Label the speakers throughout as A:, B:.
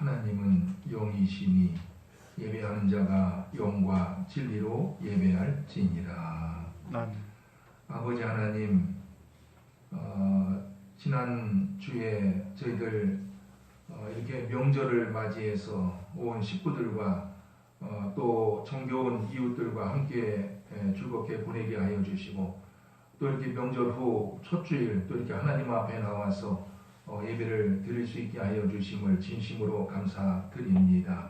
A: 하나님은 영이시니 예배하는 자가 영과 진리로 예배할지니라. 아버지 하나님, 지난 주에 저희들 이렇게 명절을 맞이해서 온 식구들과 또 정겨운 이웃들과 함께 즐겁게 보내게 하여 주시고, 또 이렇게 명절 후 첫 주일 또 이렇게 하나님 앞에 나와서 예배를 드릴 수 있게 하여 주심을 진심으로 감사드립니다.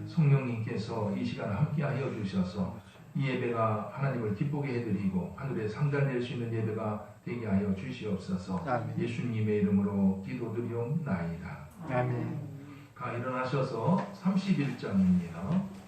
A: 성령님께서 이 시간 함께 하여 주셔서 이 예배가 하나님을 기쁘게 해드리고 하늘에 상달될 수 있는 예배가 되게 하여 주시옵소서. 아멘. 예수님의 이름으로 기도드리옵나이다. 아멘. 가 일어나셔서 31장입니다.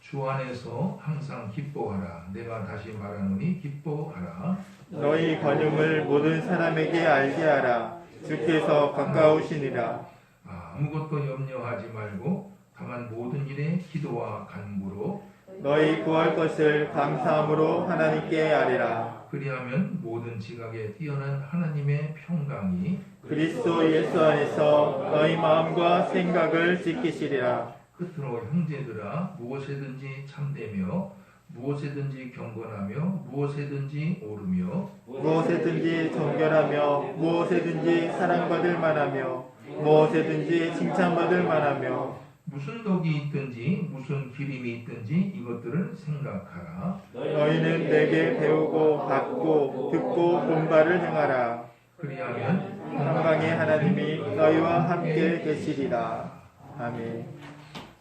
A: 주 안에서 항상 기뻐하라. 내가 다시 말하노니 기뻐하라.
B: 너희 권용을 모든 사람에게 알게 하라. 주께서 가까우시니라.
A: 아무것도 염려하지 말고 다만 모든 일에 기도와 간구로
B: 너희 구할 것을 감사함으로 하나님께 아뢰라.
A: 그리하면 모든 지각에 뛰어난 하나님의 평강이
B: 그리스도 예수 안에서 너희 마음과 생각을 지키시리라.
A: 끝으로 형제들아 무엇이든지 참되며 무엇에든지 경건하며 무엇에든지 오르며
B: 무엇에든지 정결하며 무엇에든지 사랑받을 만하며 무엇에든지 칭찬받을 만하며
A: 무슨 덕이 있든지 무슨 기림이 있든지 이것들을 생각하라.
B: 너희는 내게 배우고 받고 듣고 본 바를 행하라.
A: 그리하면
B: 평강의 하나님이 너희와 함께 계시리라. 아멘.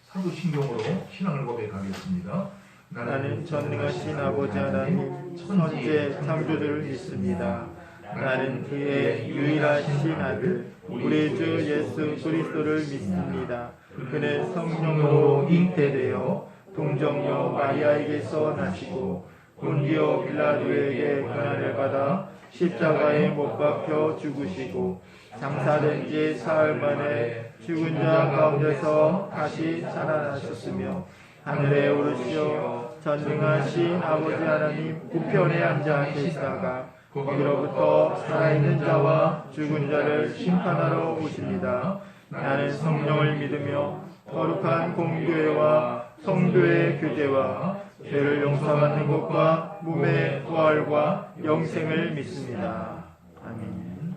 A: 사도신경으로 신앙을 고백하겠습니다.
B: 나는 전능하신 아버지 하나님 천재 창조주를 믿습니다. 나는 그의 유일하신 아들 우리 주 예수 그리스도를 믿습니다. 그는 성령으로 잉태되어 동정녀 마리아에게서 나시고 본디오 빌라도에게 고난을 받아 십자가에 못 박혀 죽으시고 장사된 지 사흘 만에 죽은 자 가운데서 다시 살아나셨으며 하늘에 오르시어 전능하신 아버지 하나님 우편에 앉아 계시다가 거기로부터 살아있는 자와 죽은 자를 심판하러 오십니다. 나는 성령을 믿으며 거룩한 공교회와 성도의 교제와 죄를 용서받는 것과 몸의 부활과 영생을 믿습니다. 아멘.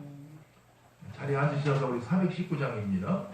A: 자리에 앉으셔서 우리 419장입니다.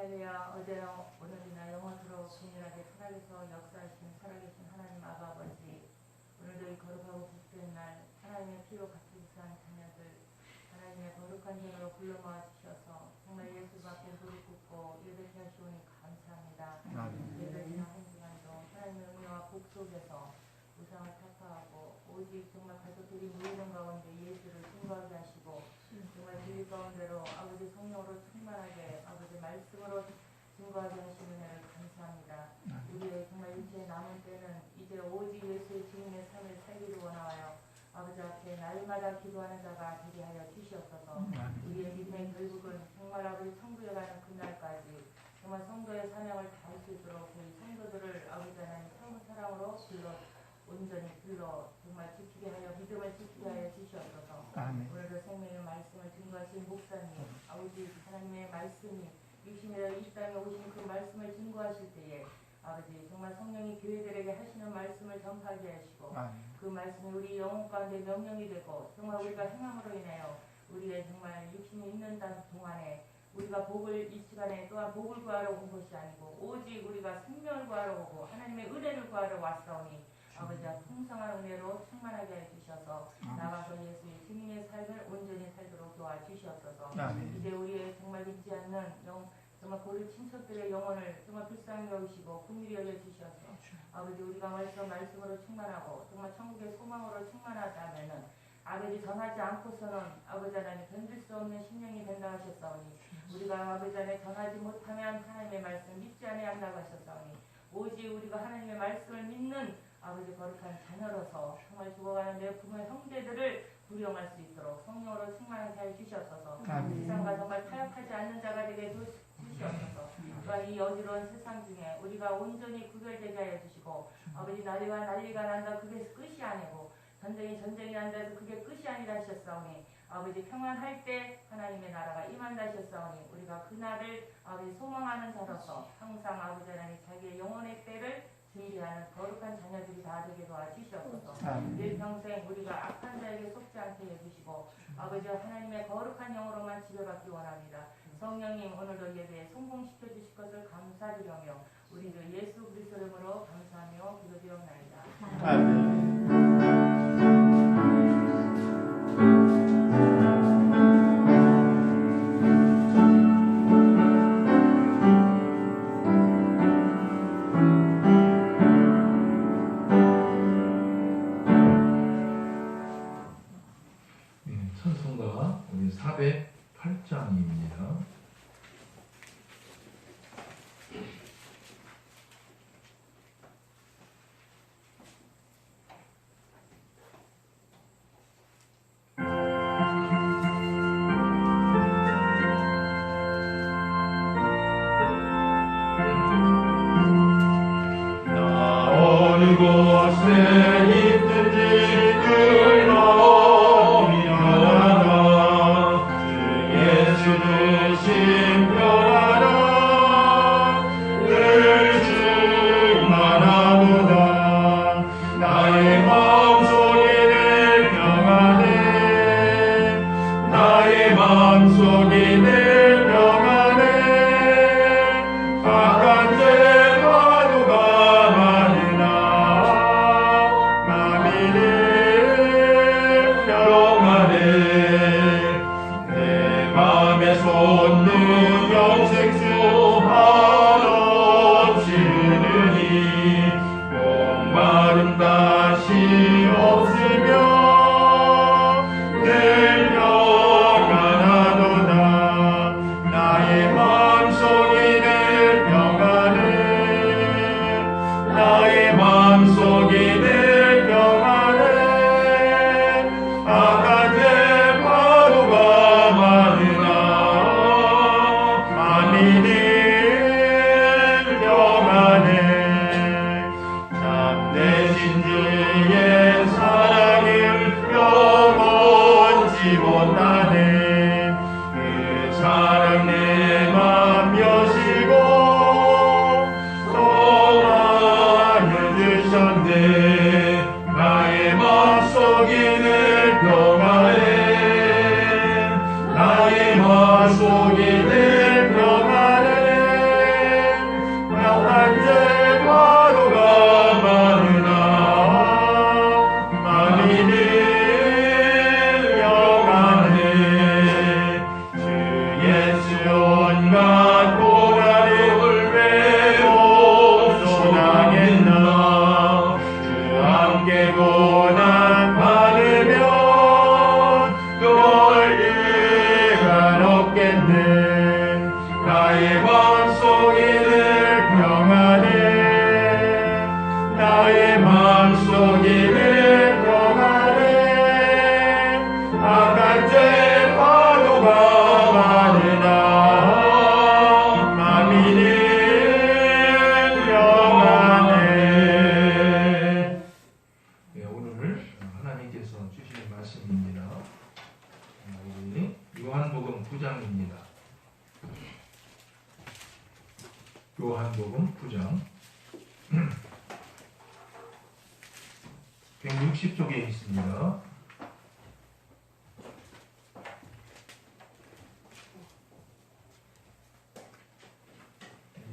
C: 할렐루야. 어제나 오늘이나 영원토록 동일하게 살아계서 역사하시는 살아계신 하나님 아버지, 오늘도 이 거룩하고 복된 날 하나님의 피로 같은 부산 자녀들 하나님의 거룩한 전으로 불러 모아 주셔서 정말 예수 앞에 무릎 꿇고 예배케 하시오니 감사합니다. 예배드리는 한 시간도 하나님의 은혜와 복 속에서 우상을 타파하고 오직 정말 가족들이 모이는 가운데 예수를 증거하게 하시고 정말 주일 가운데로 아버지 성령으로 충만하게 아버지 말씀으로 증거하게 하시는 은혜를 감사합니다. 우리의 정말 일주의 남은 때는 이제 오직 예수의 주님의 삶을 살기를 원하여 아버지 앞에 날마다 기도하는 자가 되게 하여 주시옵소서. 우리의 믿음의 결국은 정말 아버지 천국에 가는 그날까지 정말 성도의 사명을 다할 수 있도록 저희 성도들을 아버지 하나님 참은 사랑으로 온전히 불러 정말 지키게 하여 믿음을 지키게 하여 주시옵소서. 오늘도 생명의 말씀을 증거하신 목사님 아버지 하나님의 말씀이 육신이라 이 땅에 오신 그 말씀을 증거하실 때에 아버지 정말 성령이 교회들에게 하시는 말씀을 전파하게 하시고 그 말씀이 우리 영혼 가운데 명령이 되고 정말 우리가 행함으로 인하여 우리의 정말 육신이 있는 동안에 우리가 복을 이 시간에 또한 복을 구하러 온 것이 아니고 오직 우리가 생명을 구하러 오고 하나님의 은혜를 구하러 왔사오니 아버지와 풍성한 은혜로 충만하게 해주셔서 나가서 예수의 주님의 삶을 온전히 살도록 도와주시옵소서. 이제 우리의 정말 믿지 않는 정말 고리 친척들의 영혼을 정말 불쌍히 여기시고 긍휼히 여겨주셔서 아버지 우리가 말씀으로 충만하고 정말 천국의 소망으로 충만하다면은 아버지 전하지 않고서는 아버지 하나님 견딜 수 없는 심령이 된다 하셨사오니 우리가 아버지 하나님 전하지 못하면 하나님의 말씀 믿지 아니한다고 하셨사오니 오직 우리가 하나님의 말씀을 믿는 아버지 거룩한 자녀로서 정말 죽어가는 내 부모의 형제들을 부령할 수 있도록 성령으로 충만하게 하여 주시옵소서. 세상과 정말 타협하지 않는 자가 되게 주시옵소서. 또한 이 어지러운 세상 중에 우리가 온전히 구별되게 하여 주시고 아버지 난리가 난다 그게 끝이 아니고 전쟁이 난다 해서 그게 끝이 아니라 하셨사오니 아버지 평안할 때 하나님의 나라가 임한다 하셨사오니 우리가 그날을 아버지 소망하는 자로서 항상 아버지 하나님 자기의 영혼의 때를 준비하는 거룩한 자녀들이 다 되게 도와주시옵소서. 일평생 우리가 악한 자에게 속지 않게 해주시고 아버지 하나님의 거룩한 영으로만 지배받기 원합니다. 성령님 오늘도 예배에 성공시켜 주실 것을 감사드리며 우리 주 예수 그리스도 이름으로 감사하며 기도드리옵나이다.
B: 아멘.
A: 찬송가 우리 408장입니다.
B: 어느 곳에 있든지 늘 마음이 평안하다 주 예수 주신 평안아 늘 충만하도다 나의 마음속에 늘 평안해 나의 마음속에 늘 평안해 바깥에 파도가 많으나 마음이 늘 평안해 내 맘에 솟는 영생수 한없이 흐르니 목마름 다시 없으며 늘 평안하도다 나의 마음속이 늘 평안해 나의 마음속이 늘 평안해 바깥에 파도가 많으나 마음이 늘 평안해 참되신 주의 사랑을 영원치 못하네 그 사랑 내 맘 여시고 소망을 주셨네 나의 마음속이 늘 평안해 나의 마음속이 늘 평안해 나한테 파도가 많으나 마음이 늘
A: 말씀입니다. 우리 요한복음 9장입니다. 요한복음 9장 160쪽에 있습니다.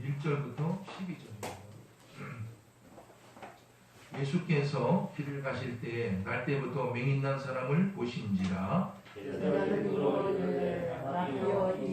A: 1절부터 12절입니다. 예수께서 길을 가실 때에 날 때부터 맹인난 사람을 보신지라.
D: 이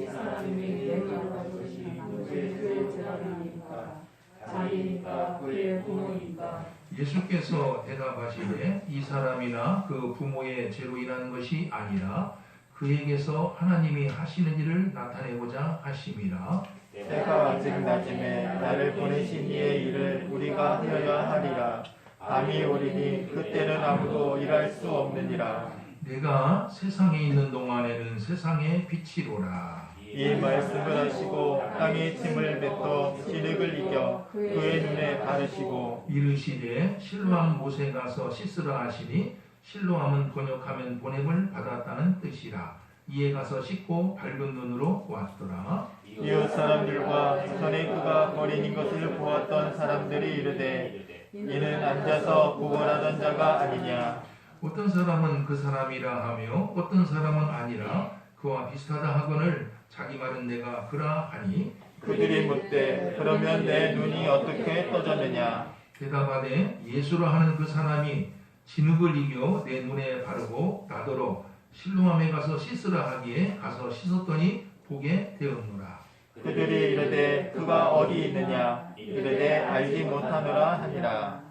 D: 사람이 맹인을 가지신 그의 제자들이니까 자기니까 그의 부모니까.
A: 예수께서 대답하시되 이 사람이나 그 부모의 죄로 인한 것이 아니라 그에게서 하나님이 하시는 일을 나타내고자 하심이라.
B: 때가 아직 낮음에 나를 보내신 이의 일을 우리가 하여야 하리라. 밤이 오리니 그때는 아무도 일할 수 없느니라.
A: 내가 세상에 있는 동안에는 세상의 빛이로라.
B: 이 말씀을 하시고 땅에 침을 뱉어 진흙을 이겨 그의 눈에 바르시고
A: 이르시되 실로암 못에 가서 씻으라 하시니 실로암은 번역하면 보냄을 받았다는 뜻이라. 이에 가서 씻고 밝은 눈으로 왔더라.
B: 이웃 사람들과 전에 그가 거린인 것을 보았던 사람들이 이르되 이는 앉아서 구걸하던 자가 아니냐.
A: 어떤 사람은 그 사람이라 하며 어떤 사람은 아니라 그와 비슷하다 하거늘 자기 말은 내가 그라 하니.
B: 그들이 묻되 그러면 내 눈이 어떻게 떠졌느냐.
A: 대답하되 예수라 하는 그 사람이 진흙을 이겨 내 눈에 바르고 나더러 실로암에 가서 씻으라 하기에 가서 씻었더니 보게 되었노라.
B: 그들이 이르되 그가 어디 있느냐. 이르되 알지 못하노라 하니라.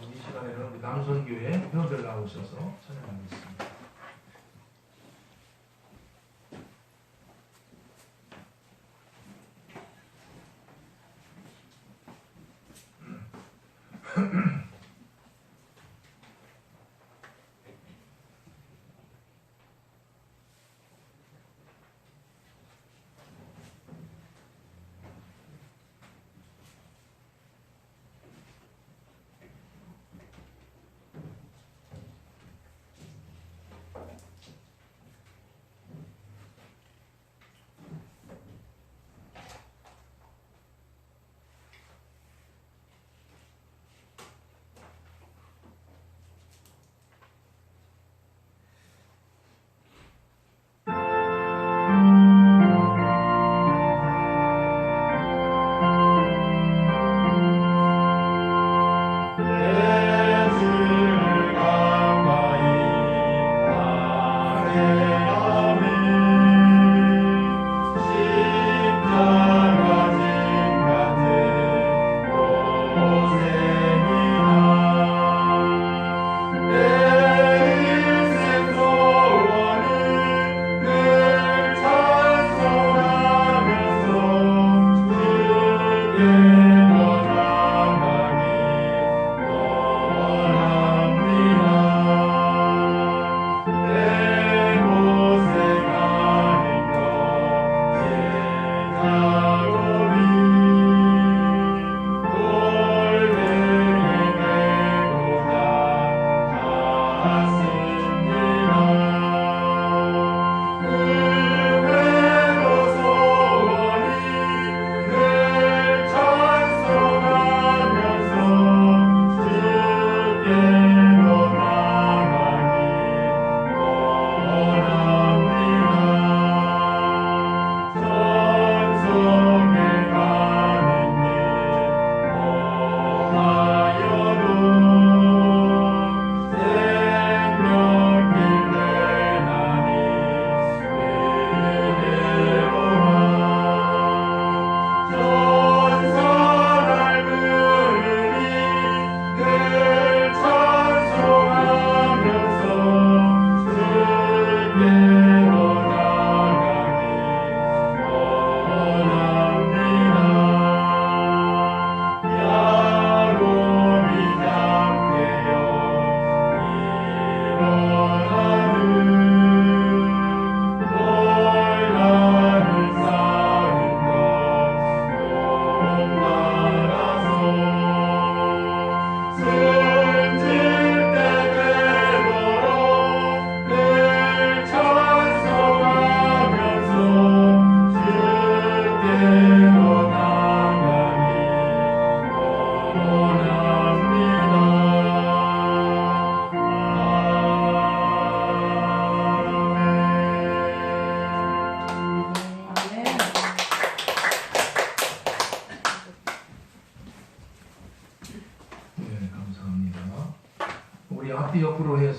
A: 이 시간에는 우리 남선교회 회원들 나오셔서 찬양하겠습니다.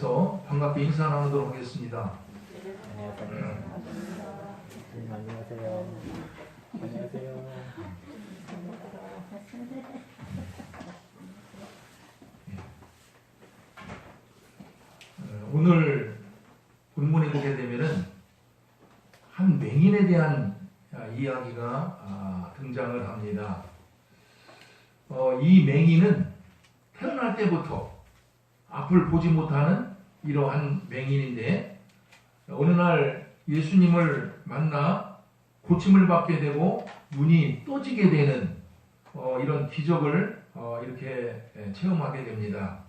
A: 나누면서 반갑게 인사 나누도록 하겠습니다.
B: 안녕하세요. 안녕하세요.
A: 오늘 본문에 보게 되면은 한 맹인에 대한 이야기가 등장을 합니다. 이 맹인은 태어날 때부터 앞을 보지 못하는 이러한 맹인인데 어느 날 예수님을 만나 고침을 받게 되고 눈이 떠지게 되는 이런 기적을 이렇게 체험하게 됩니다.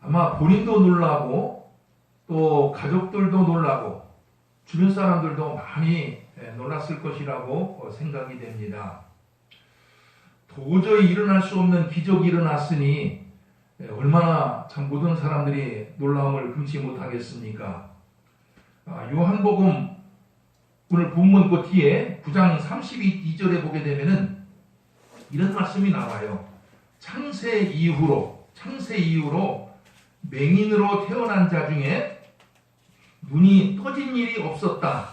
A: 아마 본인도 놀라고 또 가족들도 놀라고 주변 사람들도 많이 놀랐을 것이라고 생각이 됩니다. 도저히 일어날 수 없는 기적이 일어났으니 얼마나 참 모든 사람들이 놀라움을 금치 못하겠습니까? 요한복음 오늘 본문 그 뒤에 9장 32절에 보게 되면은 이런 말씀이 나와요. 창세 이후로 맹인으로 태어난 자 중에 눈이 떠진 일이 없었다.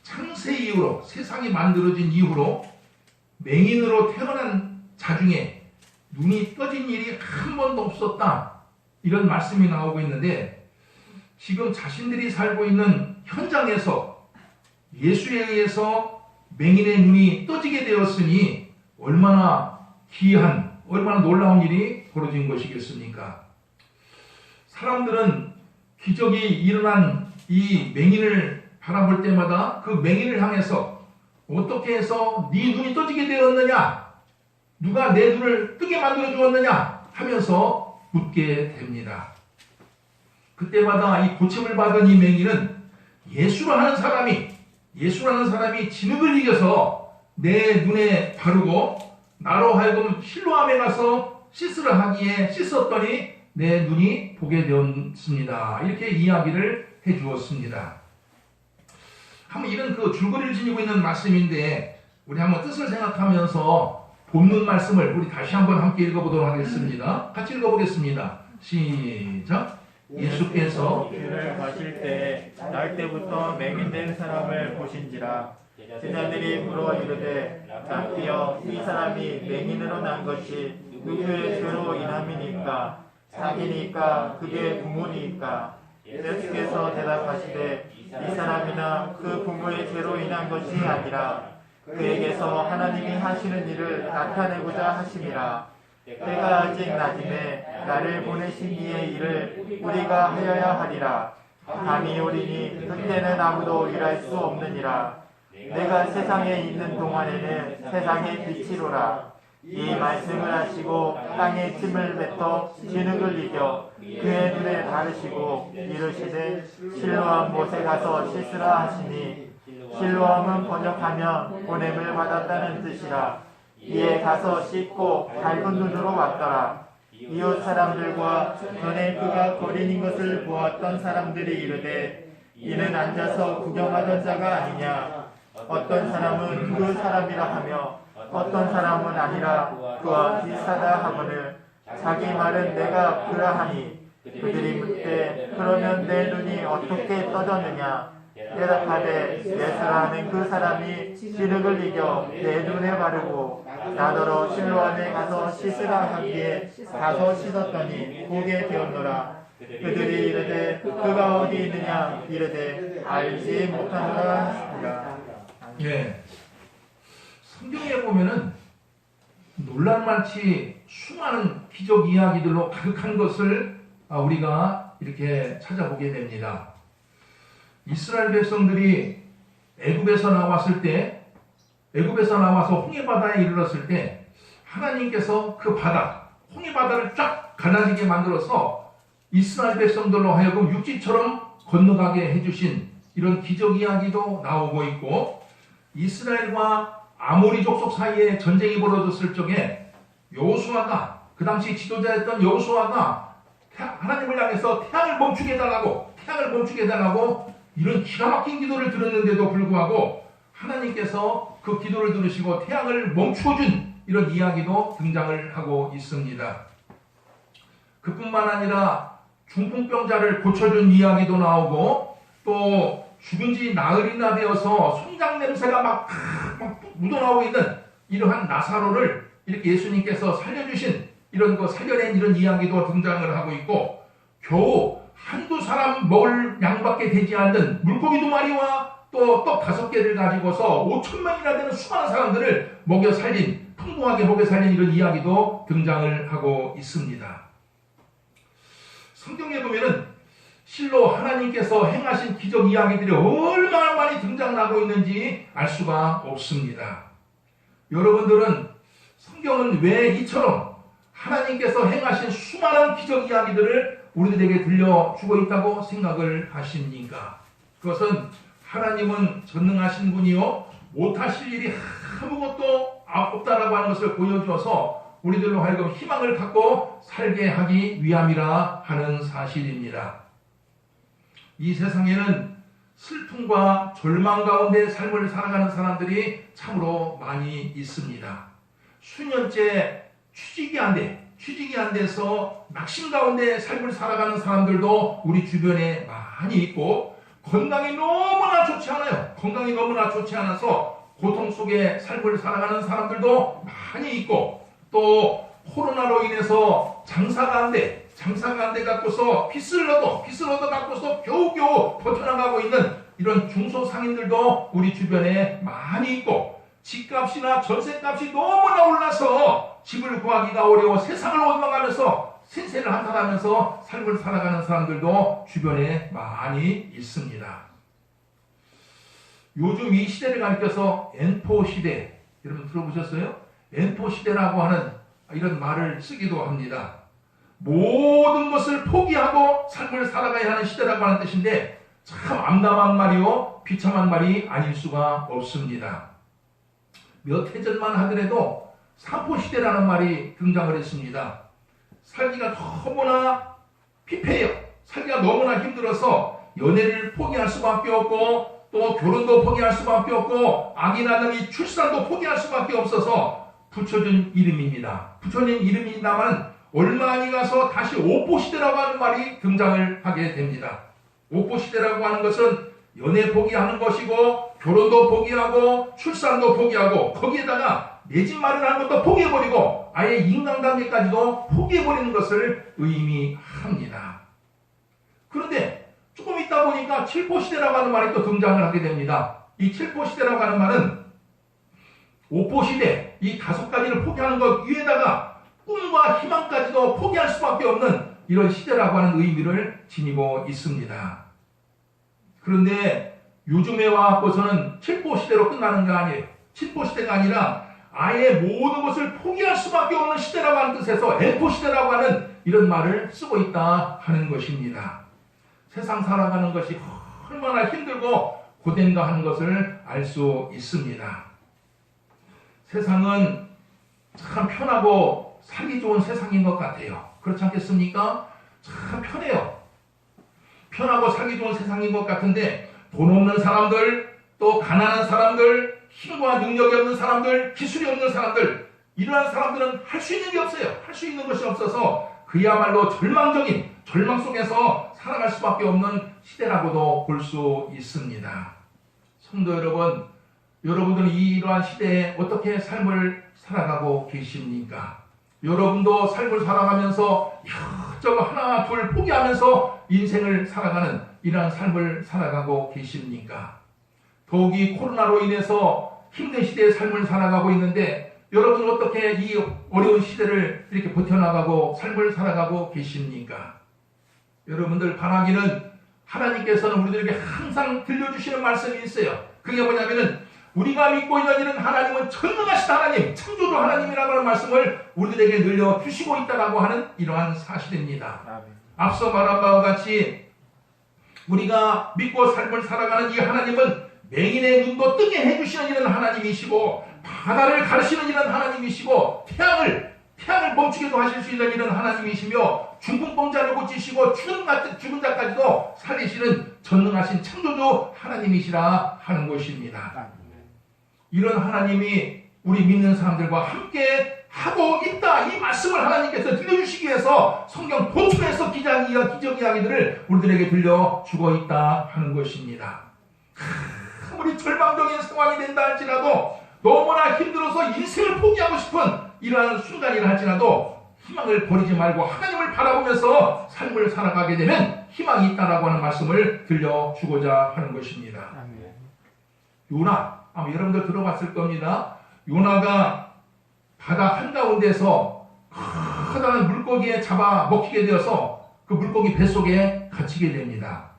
A: 창세 이후로 세상이 만들어진 이후로 맹인으로 태어난 자 중에 눈이 떠진 일이 한 번도 없었다. 이런 말씀이 나오고 있는데 지금 자신들이 살고 있는 현장에서 예수에 의해서 맹인의 눈이 떠지게 되었으니 얼마나 귀한, 얼마나 놀라운 일이 벌어진 것이겠습니까? 사람들은 기적이 일어난 이 맹인을 바라볼 때마다 그 맹인을 향해서 어떻게 해서 네 눈이 떠지게 되었느냐? 누가 내 눈을 뜨게 만들어 주었느냐? 하면서 묻게 됩니다. 그때마다 이 고침을 받은 이 맹인은 예수라는 사람이 진흙을 이겨서 내 눈에 바르고 나로 하여금 실로암에 가서 씻으라 하기에 씻었더니 내 눈이 보게 되었습니다. 이렇게 이야기를 해 주었습니다. 한번 이런 그 줄거리를 지니고 있는 말씀인데 우리 한번 뜻을 생각하면서 본문 말씀을 우리 다시 한번 함께 읽어보도록 하겠습니다. 같이 읽어보겠습니다. 시작. 예수께서
B: 길을 가실 때 날 때부터 맹인된 사람을 보신지라. 제자들이 물어 이르되 라피여 이 사람이 맹인으로 난 것이 누구의 죄로 인함이니까? 자기니까 그게 부모니까? 예수께서 대답하시되 이 사람이나 그 부모의 죄로 인한 것이 아니라 그에게서 하나님이 하시는 일을 나타내고자 하심이라. 때가 아직 낮음에 나를 보내신 이의 일을 우리가 하여야 하리라. 밤이 오리니 그때는 아무도 일할 수 없느니라. 내가 세상에 있는 동안에는 세상의 빛이로라. 이 말씀을 하시고 땅에 침을 뱉어 진흙을 이겨 그의 눈에 바르시고 이르시되 실로암 못에 가서 씻으라 하시니 실로암은 번역하면 보냄을 받았다는 뜻이라. 이에 가서 씻고 밝은 눈으로 왔더라. 이웃 사람들과 전에 그가 거린인 것을 보았던 사람들이 이르되 이는 앉아서 구경하던 자가 아니냐. 어떤 사람은 그 사람이라 하며 어떤 사람은 아니라 그와 비슷하다 하거늘 자기 말은 내가 그러하니 그들이 묻되 그러면 내 눈이 어떻게 떠졌느냐. 대답하되 예수라는 그 사람이 진흙을 이겨 내 눈에 바르고 나더러 실로암에 가서 씻으라 하기에 가서 씻었더니 보게 되었노라. 그들이 이르되 그가 어디 있느냐. 이르되 알지 못하노라 하시니라.
A: 예, 성경에 보면은 놀랄만치 수많은 기적 이야기들로 가득한 것을 우리가 이렇게 찾아보게 됩니다. 이스라엘 백성들이 애굽에서 나와서 홍해바다에 이르렀을 때 하나님께서 그 바다, 홍해바다를 쫙 갈라지게 만들어서 이스라엘 백성들로 하여금 육지처럼 건너가게 해주신 이런 기적 이야기도 나오고 있고, 이스라엘과 아모리 족속 사이에 전쟁이 벌어졌을 적에 여호수아가, 그 당시 지도자였던 여호수아가 하나님을 향해서 태양을 멈추게 해달라고 이런 기가 막힌 기도를 드렸는데도 불구하고 하나님께서 그 기도를 들으시고 태양을 멈춰준 이런 이야기도 등장을 하고 있습니다. 그뿐만 아니라 중풍병자를 고쳐준 이야기도 나오고 또 죽은 지 나흘이나 되어서 송장 냄새가 막 묻어나오고 있는 이러한 나사로를 이렇게 예수님께서 살려주신 이런 거 살려낸 이런 이야기도 등장을 하고 있고 겨우 한두 사람 먹을 양밖에 되지 않는 물고기 2마리와 또 떡 5개를 가지고서 5,000명이나 되는 수많은 사람들을 먹여 살린 풍부하게 먹여 살린 이런 이야기도 등장을 하고 있습니다. 성경에 보면은 실로 하나님께서 행하신 기적 이야기들이 얼마나 많이 등장하고 있는지 알 수가 없습니다. 여러분들은 성경은 왜 이처럼 하나님께서 행하신 수많은 기적 이야기들을 우리들에게 들려주고 있다고 생각을 하십니까? 그것은 하나님은 전능하신 분이요 못하실 일이 아무것도 없다라고 하는 것을 보여주어서 우리들로 하여금 희망을 갖고 살게 하기 위함이라 하는 사실입니다. 이 세상에는 슬픔과 절망 가운데 삶을 살아가는 사람들이 참으로 많이 있습니다. 수년째 취직이 안 돼서 낙심 가운데 삶을 살아가는 사람들도 우리 주변에 많이 있고 건강이 너무나 좋지 않아요. 건강이 너무나 좋지 않아서 고통 속에 삶을 살아가는 사람들도 많이 있고 또 코로나로 인해서 장사가 안 돼 갖고서 빚을 얻어 갖고서 겨우겨우 버텨나가고 있는 이런 중소상인들도 우리 주변에 많이 있고 집값이나 전세값이 너무나 올라서 집을 구하기가 어려워 세상을 원망하면서 신세를 한탄하면서 삶을 살아가는 사람들도 주변에 많이 있습니다. 요즘 이 시대를 가리켜서 N4 시대, 여러분 들어보셨어요? N4 시대라고 하는 이런 말을 쓰기도 합니다. 모든 것을 포기하고 삶을 살아가야 하는 시대라고 하는 뜻인데 참 암담한 말이요 비참한 말이 아닐 수가 없습니다. 몇 해 전만 하더라도 사포시대라는 말이 등장을 했습니다. 살기가 너무나 피폐해요. 살기가 너무나 힘들어서 연애를 포기할 수밖에 없고 또 결혼도 포기할 수밖에 없고 아기 낳으니 출산도 포기할 수밖에 없어서 붙여준 이름입니다. 붙여진 이름입니다만 얼마 안이 가서 다시 오포시대라고 하는 말이 등장을 하게 됩니다. 오포시대라고 하는 것은 연애 포기하는 것이고 결혼도 포기하고 출산도 포기하고 거기에다가 내 집 마련하는 것도 포기해버리고 아예 인간관계까지도 포기해버리는 것을 의미합니다. 그런데 조금 있다 보니까 칠포시대라고 하는 말이 또 등장을 하게 됩니다. 이 칠포시대라고 하는 말은 오포시대, 이 5가지를 포기하는 것 위에다가 꿈과 희망까지도 포기할 수밖에 없는 이런 시대라고 하는 의미를 지니고 있습니다. 그런데 요즘에 와서는 칠포시대로 끝나는 게 아니에요. 칠포시대가 아니라 아예 모든 것을 포기할 수밖에 없는 시대라고 하는 뜻에서 N포시대라고 하는 이런 말을 쓰고 있다 하는 것입니다. 세상 살아가는 것이 얼마나 힘들고 고된가 하는 것을 알 수 있습니다. 세상은 참 편하고 살기 좋은 세상인 것 같아요. 그렇지 않겠습니까? 참 편해요. 편하고 살기 좋은 세상인 것 같은데 돈 없는 사람들, 또 가난한 사람들, 힘과 능력이 없는 사람들, 기술이 없는 사람들, 이러한 사람들은 할 수 있는 게 없어요. 할 수 있는 것이 없어서 그야말로 절망 속에서 살아갈 수밖에 없는 시대라고도 볼 수 있습니다. 성도 여러분, 여러분들은 이러한 시대에 어떻게 삶을 살아가고 계십니까? 여러분도 삶을 살아가면서 저거 하나 둘 포기하면서 인생을 살아가는 이러한 삶을 살아가고 계십니까? 더욱이 코로나로 인해서 힘든 시대의 삶을 살아가고 있는데 여러분은 어떻게 이 어려운 시대를 이렇게 버텨나가고 삶을 살아가고 계십니까? 여러분들 바라기는 하나님께서는 우리들에게 항상 들려주시는 말씀이 있어요. 그게 뭐냐면은 우리가 믿고 있는 이는 하나님은 전능하신 하나님, 창조주 하나님이라고 하는 말씀을 우리들에게 늘려주시고 있다고 하는 이러한 사실입니다. 앞서 말한 바와 같이 우리가 믿고 삶을 살아가는 이 하나님은 맹인의 눈도 뜨게 해주시는 이런 하나님이시고 바다를 가르시는 이런 하나님이시고 태양을 멈추게도 하실 수 있는 이런 하나님이시며 중풍병자를 고치시고 죽은 자까지도 살리시는 전능하신 창조주 하나님이시라 하는 것입니다. 이런 하나님이 우리 믿는 사람들과 함께 하고 있다. 이 말씀을 하나님께서 들려주시기 위해서 성경 보충해서 기적 이야기들을 우리들에게 들려주고 있다 하는 것입니다. 아무리 절망적인 상황이 된다 할지라도, 너무나 힘들어서 인생을 포기하고 싶은 이러한 순간이라 할지라도 희망을 버리지 말고 하나님을 바라보면서 삶을 살아가게 되면 희망이 있다라고 하는 말씀을 들려주고자 하는 것입니다. 요나, 아마 여러분들 들어봤을 겁니다. 요나가 바다 한가운데서 커다란 물고기에 잡아 먹히게 되어서 그 물고기 뱃속에 갇히게 됩니다.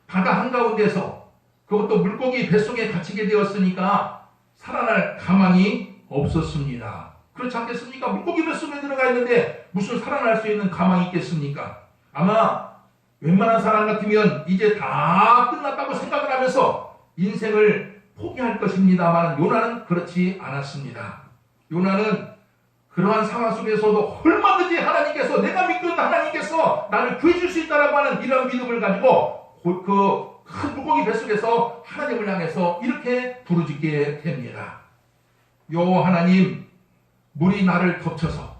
A: 바다 한가운데서, 그것도 물고기 뱃속에 갇히게 되었으니까 살아날 가망이 없었습니다. 그렇지 않겠습니까? 물고기 뱃속에 들어가 있는데 무슨 살아날 수 있는 가망이 있겠습니까? 아마 웬만한 사람 같으면 이제 다 끝났다고 생각을 하면서 인생을 포기할 것입니다만, 요나는 그렇지 않았습니다. 요나는 그러한 상황 속에서도 얼마든지 하나님께서, 내가 믿는 하나님께서 나를 구해줄 수 있다라고 하는 이런 믿음을 가지고 그 큰 물고기 뱃속에서 하나님을 향해서 이렇게 부르짖게 됩니다. 여호와 하나님, 물이 나를 덮쳐서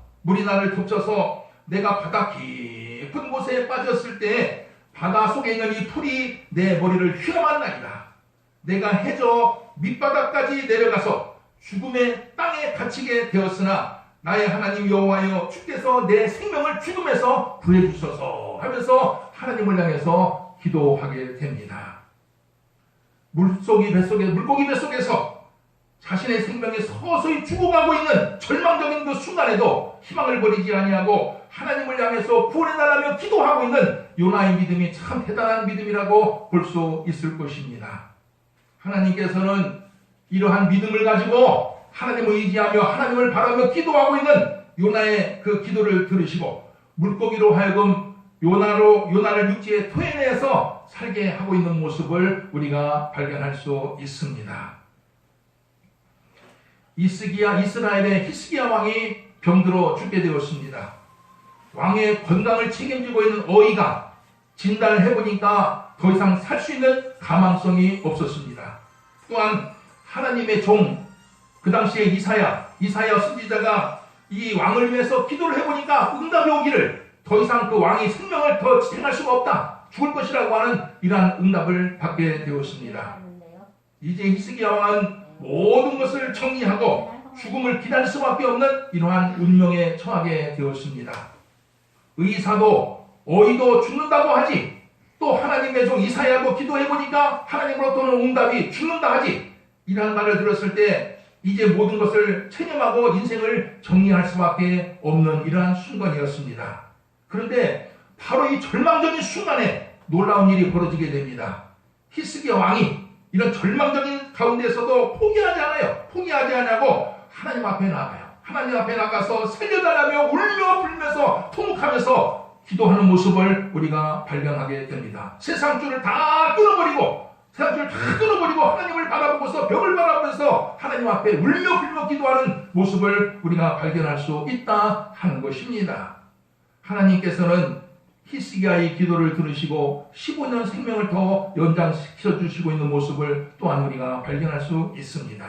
A: 내가 바다 깊은 곳에 빠졌을 때 바다 속에 있는 이 풀이 내 머리를 휘감았나이다. 내가 해저 밑바닥까지 내려가서 죽음의 땅에 갇히게 되었으나 나의 하나님 여호와여, 주께서 내 생명을 죽음에서 구해주소서 하면서 하나님을 향해서 기도하게 됩니다. 물고기 뱃속에서 자신의 생명이 서서히 죽어가고 있는 절망적인 그 순간에도 희망을 버리지 아니하고 하나님을 향해서 구원해 달라며 기도하고 있는 요나의 믿음이 참 대단한 믿음이라고 볼 수 있을 것입니다. 하나님께서는 이러한 믿음을 가지고 하나님을 의지하며 하나님을 바라며 기도하고 있는 요나의 그 기도를 들으시고 물고기로 하여금 요나를 육지에 토해내서 살게 하고 있는 모습을 우리가 발견할 수 있습니다. 이스라엘의 히스기야 왕이 병들어 죽게 되었습니다. 왕의 건강을 책임지고 있는 어이가 진단을 해보니까 더 이상 살 수 있는 가망성이 없었습니다. 또한 하나님의 종, 그 당시에 이사야 선지자가 이 왕을 위해서 기도를 해보니까 응답이 오기를, 더 이상 그 왕이 생명을 더 지탱할 수가 없다, 죽을 것이라고 하는 이러한 응답을 받게 되었습니다. 이제 히스기야 왕은 모든 것을 정리하고 죽음을 기다릴 수밖에 없는 이러한 운명에 처하게 되었습니다. 의사도 어이도 죽는다고 하지, 또 하나님의 종 이사야도 기도해보니까 하나님으로부터는 응답이 죽는다 하지, 이러한 말을 들었을 때 이제 모든 것을 체념하고 인생을 정리할 수밖에 없는 이러한 순간이었습니다. 그런데 바로 이 절망적인 순간에 놀라운 일이 벌어지게 됩니다. 히스기야 왕이 이런 절망적인 가운데서도 포기하지 않냐고 하나님 앞에 나가요. 하나님 앞에 나가서 살려달라며 울며 불면서 통곡하면서 기도하는 모습을 우리가 발견하게 됩니다. 세상 줄을 다 끊어버리고 하나님을 바라보고서 벽을 바라보면서 하나님 앞에 울며 불며 기도하는 모습을 우리가 발견할 수 있다 하는 것입니다. 하나님께서는 히스기야의 기도를 들으시고 15년 생명을 더 연장시켜 주시고 있는 모습을 또한 우리가 발견할 수 있습니다.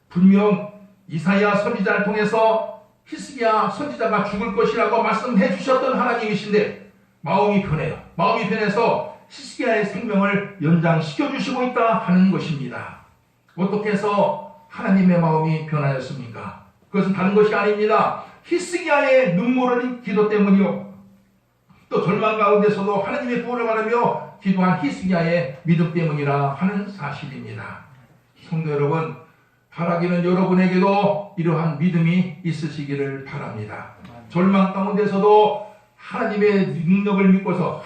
A: 분명 이사야 선지자를 통해서 히스기야 선지자가 죽을 것이라고 말씀해 주셨던 하나님이신데 마음이 편해요. 마음이 편해서 히스기야의 생명을 연장시켜 주시고 있다 하는 것입니다. 어떻게 해서 하나님의 마음이 변하였습니까? 그것은 다른 것이 아닙니다. 히스기야의 눈물 흘린 기도 때문이요, 또 절망 가운데서도 하나님의 구원을 바라며 기도한 히스기야의 믿음 때문이라 하는 사실입니다. 성도 여러분, 바라기는 여러분에게도 이러한 믿음이 있으시기를 바랍니다. 절망 가운데서도 하나님의 능력을 믿고서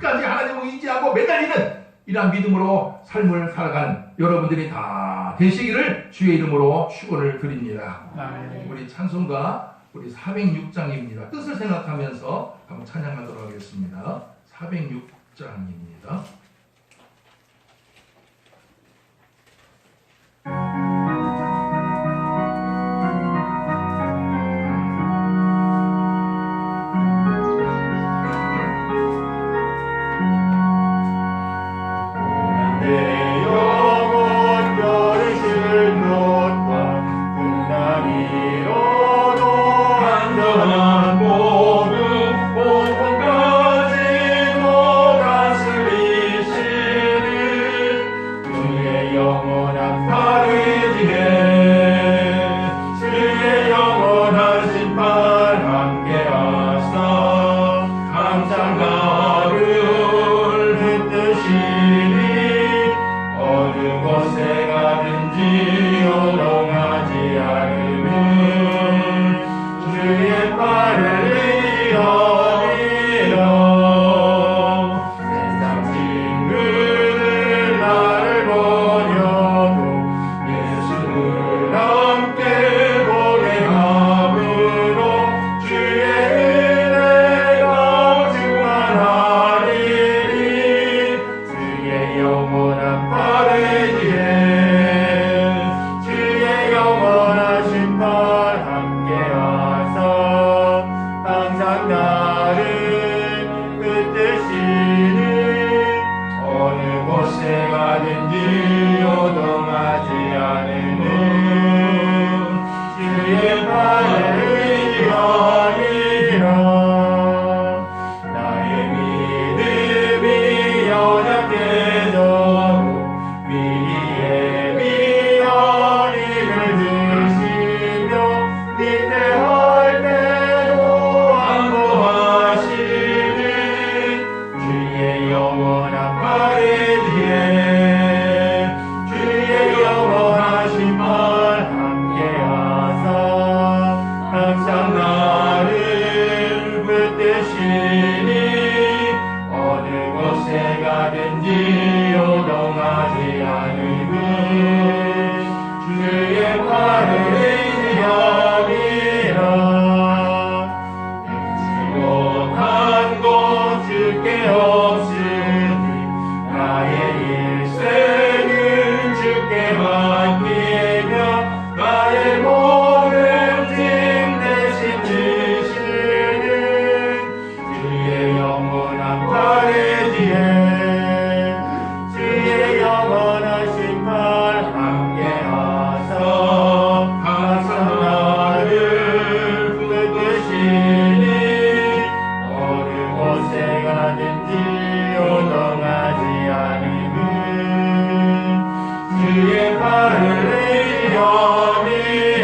A: 끝까지 하나님을 의지하고 매달리는 이러한 믿음으로 삶을 살아가는 여러분들이 다 되시기를 주의 이름으로 축원을 드립니다.
B: 아멘.
A: 우리 찬송가 우리 406장입니다. 뜻을 생각하면서 한번 찬양하도록 하겠습니다. 406장입니다.
B: 내 영혼 너를 실놓고 항상 나를 붙드시니 어느 곳에 가든지 요동하지 않으는 주의 팔에 의지함이라. 나의 믿음이 연약해져 미리의 미안임을 드시며 위태할 때도 안보하시는 주의 영원한 팔에 뒤에 주의 영원하신 팔 함께하사 항상 나를 붙드시니 어느 곳에 가든지 요동하지 않으면 주의 팔을 의지함이라. 능치 못한 것 주께 없으니 나의 일생은 주께 맡기며 나의 모든 짐 대신 지시는 주의 영원한 팔에 지혜 주의 영원하신 팔 함께하사 항상 나를 붙드시니 어느 곳에 가든지 요동하지 않으면 주의 팔을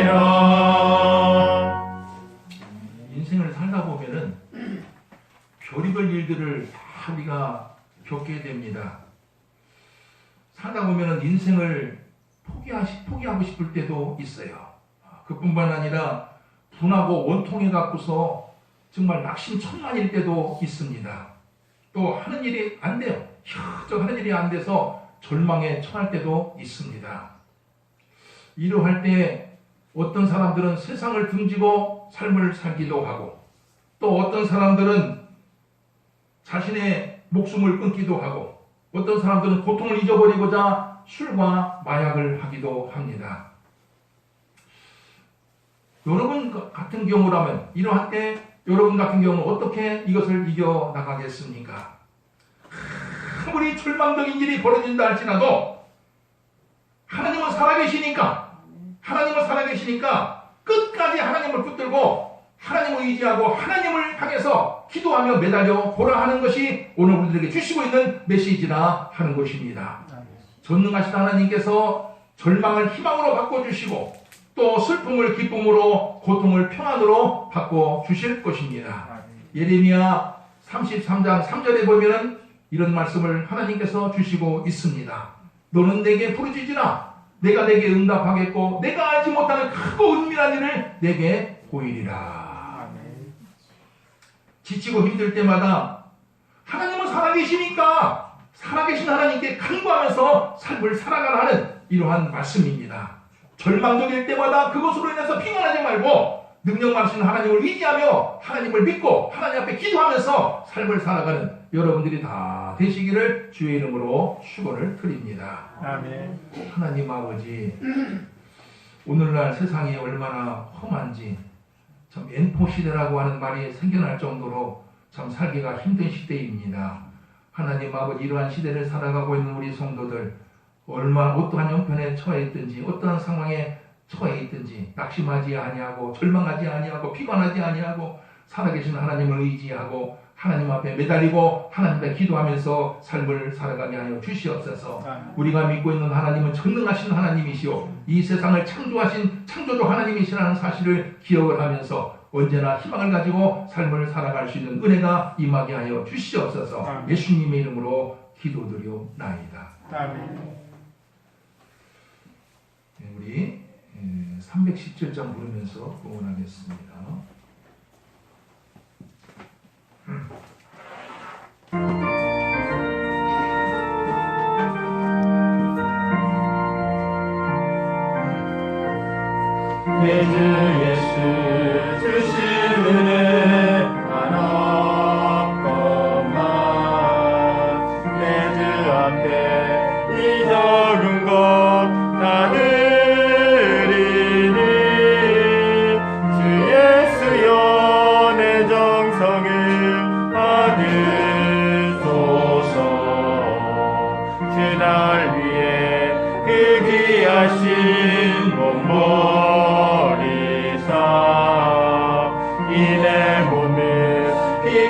B: 의지함이라.
A: 인생을 살다 보면은 별의별 일들을 다 우리가 겪게 됩니다. 살다 보면은 인생을 포기하고 싶을 때도 있어요. 그뿐만 아니라 분하고 원통해 갖고서 정말 낙심천만일 때도 있습니다. 또 하는 일이 안 돼요. 저 하는 일이 안 돼서 절망에 처할 때도 있습니다. 이러할 때 어떤 사람들은 세상을 등지고 삶을 살기도 하고 또 어떤 사람들은 자신의 목숨을 끊기도 하고 어떤 사람들은 고통을 잊어버리고자 술과 마약을 하기도 합니다. 여러분 같은 경우라면 이러한 때 여러분 같은 경우는 어떻게 이것을 이겨나가겠습니까? 아무리 절망적인 일이 벌어진다 할지라도 하나님은 살아계시니까 끝까지 하나님을 붙들고 하나님을 의지하고 하나님을 향해서 기도하며 매달려 보라 하는 것이 오늘 우리들에게 주시고 있는 메시지라 하는 것입니다. 전능하신 하나님께서 절망을 희망으로 바꿔주시고 또 슬픔을 기쁨으로 고통을 평안으로 바꿔주실 것입니다. 예레미야 33장 3절에 보면은 이런 말씀을 하나님께서 주시고 있습니다. 너는 내게 부르짖으라 내가 내게 응답하겠고 내가 알지 못하는 크고 은밀한 일을 내게 보이리라. 지치고 힘들 때마다 하나님은 살아계시니까 살아계신 하나님께 간구하면서 삶을 살아가라 하는 이러한 말씀입니다. 절망적일 때마다 그것으로 인해서 피곤하지 말고 능력 많으신 하나님을 의지하며 하나님을 믿고 하나님 앞에 기도하면서 삶을 살아가는 여러분들이 다 되시기를 주의 이름으로 축원을 드립니다.
B: 아멘.
A: 하나님 아버지, 오늘날 세상이 얼마나 험한지 참 N4 시대라고 하는 말이 생겨날 정도로 참 살기가 힘든 시대입니다. 하나님 아버지, 이러한 시대를 살아가고 있는 우리 성도들 어떠한 형편에 처해 있든지 어떠한 상황에 처해 있든지 낙심하지 아니하고 절망하지 아니하고 피곤하지 아니하고 살아계신 하나님을 의지하고 하나님 앞에 매달리고 하나님 앞에 기도하면서 삶을 살아가게 하여 주시옵소서. 우리가 믿고 있는 하나님은 전능하신 하나님이시오 이 세상을 창조하신 창조주 하나님이시라는 사실을 기억을 하면서 언제나 희망을 가지고 삶을 살아갈 수 있는 은혜가 임하게 하여 주시옵소서. 예수님의 이름으로 기도드리옵나이다.
B: 아멘.
A: 우리 317장 부르면서 응원하겠습니다.
B: 내 주 예수 주신 은혜 하나뿐만 내 주 앞에 이 적은 것 다 드리니 주 예수여 내 정성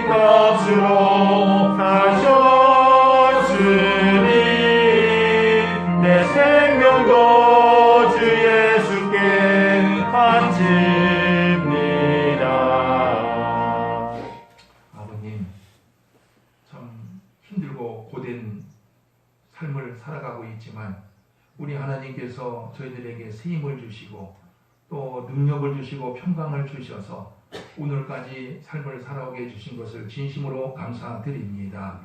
B: 값으로 사셨으니 내 생명도 주 예수께 바칩니다.
A: 아버님, 참 힘들고 고된 삶을 살아가고 있지만 우리 하나님께서 저희들에게 새 힘을 주시고 또 능력을 주시고 평강을 주셔서 오늘까지 삶을 살아오게 해주신 것을 진심으로 감사드립니다.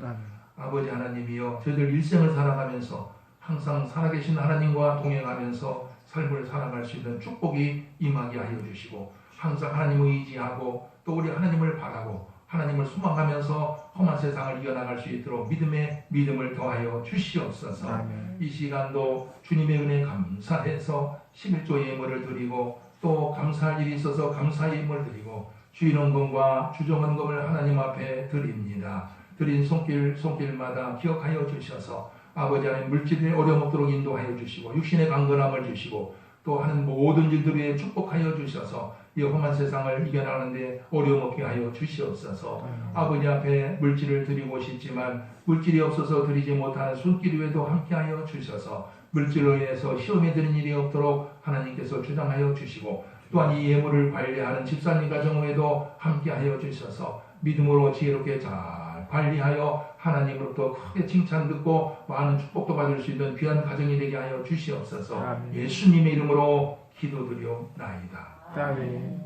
A: 아버지 하나님이여, 저희들 일생을 살아가면서 항상 살아계신 하나님과 동행하면서 삶을 살아갈 수 있는 축복이 임하게 하여 주시고, 항상 하나님을 의지하고 또 우리 하나님을 바라고 하나님을 소망하면서 험한 세상을 이겨나갈 수 있도록 믿음을 더하여 주시옵소서.
B: 아멘.
A: 이 시간도 주님의 은혜 감사해서 11조의 예물을 드리고 또 감사할 일이 있어서 감사의 예물을 드리고 주인 원금과 주종 원금을 하나님 앞에 드립니다. 드린 손길마다 기억하여 주셔서 아버지 하나님 물질의 어려움 없도록 인도하여 주시고 육신의 강건함을 주시고 또 하는 모든 일들에 축복하여 주셔서 이 험한 세상을 이겨나가는데 어려움 없게 하여 주시옵소서. 아버지 앞에 물질을 드리고 싶지만 물질이 없어서 드리지 못하는 손길 외에도 함께하여 주셔서 물질로 인해서 시험에 드는 일이 없도록 하나님께서 주장하여 주시고, 또한 이 예물을 관리하는 집사님 가정 외에도 함께하여 주셔서 믿음으로 지혜롭게 잘 관리하여 하나님으로부터 크게 칭찬 듣고 많은 축복도 받을 수 있는 귀한 가정이 되게 하여 주시옵소서.
B: 아멘.
A: 예수님의 이름으로 기도드리옵나이다.
B: 아멘.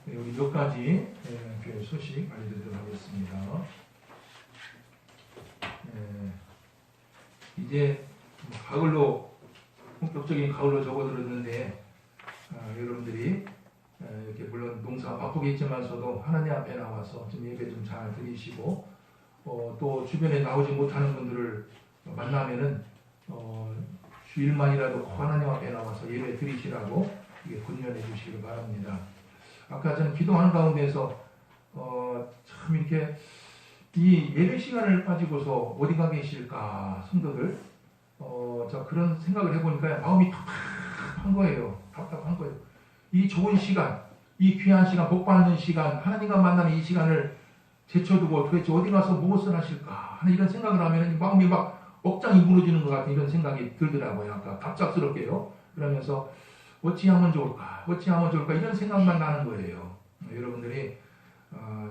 A: 네, 우리 몇 가지 교회 소식 알려드리도록 하겠습니다. 이제 가을로 본격적인 가을로 접어들었는데 여러분들이 이렇게 물론 농사 바쁘겠지만서도 하나님 앞에 나와서 좀 예배 좀 잘 드리시고 또 주변에 나오지 못하는 분들을 만나면은 주일만이라도 하나님 앞에 나와서 예배 드리시라고 이게 권면해 주시길 바랍니다. 아까 저는 기도하는 가운데서 참 이렇게 이 예배 시간을 빠지고서 어디 가 계실까 성도들 자 그런 생각을 해보니까 마음이 답답한 거예요. 답답한 거예요. 이 좋은 시간, 이 귀한 시간, 복 받는 시간, 하나님과 만나는 이 시간을 제쳐두고 도대체 어디 가서 무엇을 하실까 하는 이런 생각을 하면 마음이 막 억장이 무너지는 것 같은 이런 생각이 들더라고요. 아까 갑작스럽게요. 그러면서 어찌하면 좋을까 이런 생각만 나는 거예요. 여러분들이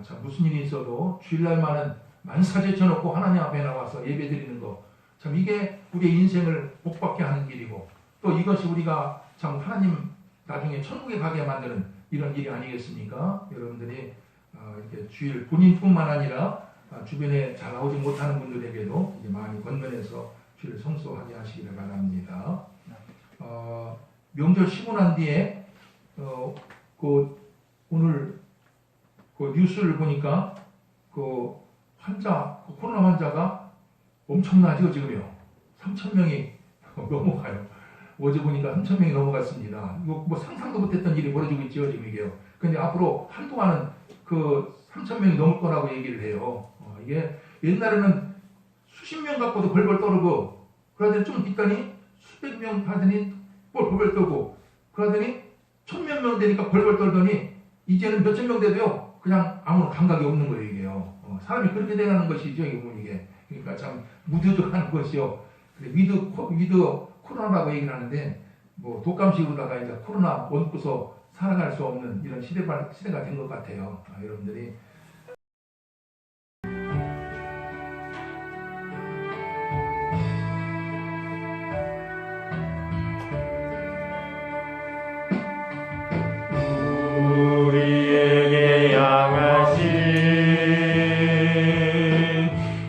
A: 자 무슨 일이 있어도 주일날만은 만사 제쳐놓고 하나님 앞에 나와서 예배드리는 거, 참 이게 우리의 인생을 복받게 하는 길이고 또 이것이 우리가 참 하나님 나중에 천국에 가게 만드는 이런 일이 아니겠습니까? 여러분들이 이렇게 주일 본인뿐만 아니라 주변에 잘 나오지 못하는 분들에게도 이제 많이 권면해서 주일 성수하게 하시기를 바랍니다. 명절 쉬고 난 뒤에 오늘 뉴스를 보니까 코로나 환자가 엄청나죠 지금요. 3,000명이 넘어가요. 어제 보니까 3,000명이 넘어갔습니다. 이거 뭐 상상도 못했던 일이 벌어지고 있죠 지금 이게요. 근데 앞으로 한동안은 3,000명이 넘을 거라고 얘기를 해요. 이게 옛날에는 수십 명 갖고도 벌벌 떠르고 그러더니 좀 있더니 수백 명 하더니 벌벌 떨고 그러더니 1,000몇 명 되니까 벌벌 떨더니 이제는 몇천 명 돼도요 그냥 아무런 감각이 없는 거예요 이게요. 사람이 그렇게 돼가는 것이죠 이게. 그러니까 참 무드득한 것이요. 위드 코로나라고 얘기를 하는데 뭐 독감식으로다가 이제 코로나 얹고서 살아갈 수 없는 이런 시대가 된 것 같아요. 여러분들이
B: 우리에게 양하신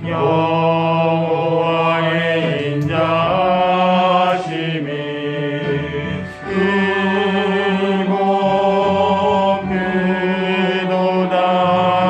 B: 여호와의 인자심이 크고 크도다.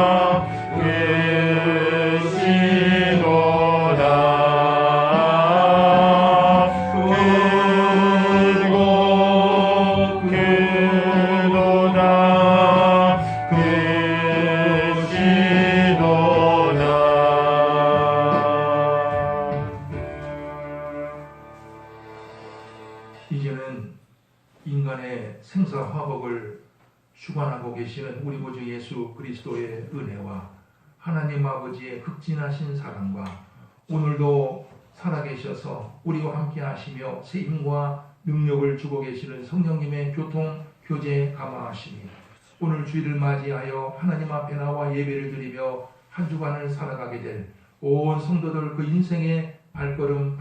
A: 함께하고 계시는 우리 구주 예수 그리스도의 은혜와 하나님 아버지의 극진하신 사랑과 오늘도 살아계셔서 우리와 함께하시며 세임과 능력을 주고 계시는 성령님의 교통, 교제, 감화하심이 오늘 주일을 맞이하여 하나님 앞에 나와 예배를 드리며 한 주간을 살아가게 될 온 성도들 그 인생의 발걸음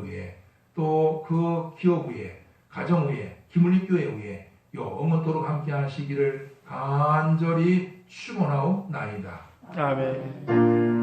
A: 위에 또 그 기업 위에 가정 위에 기물리교회 위에 영원토록 함께 하시기를 간절히 축원하옵나이다.
B: 아멘.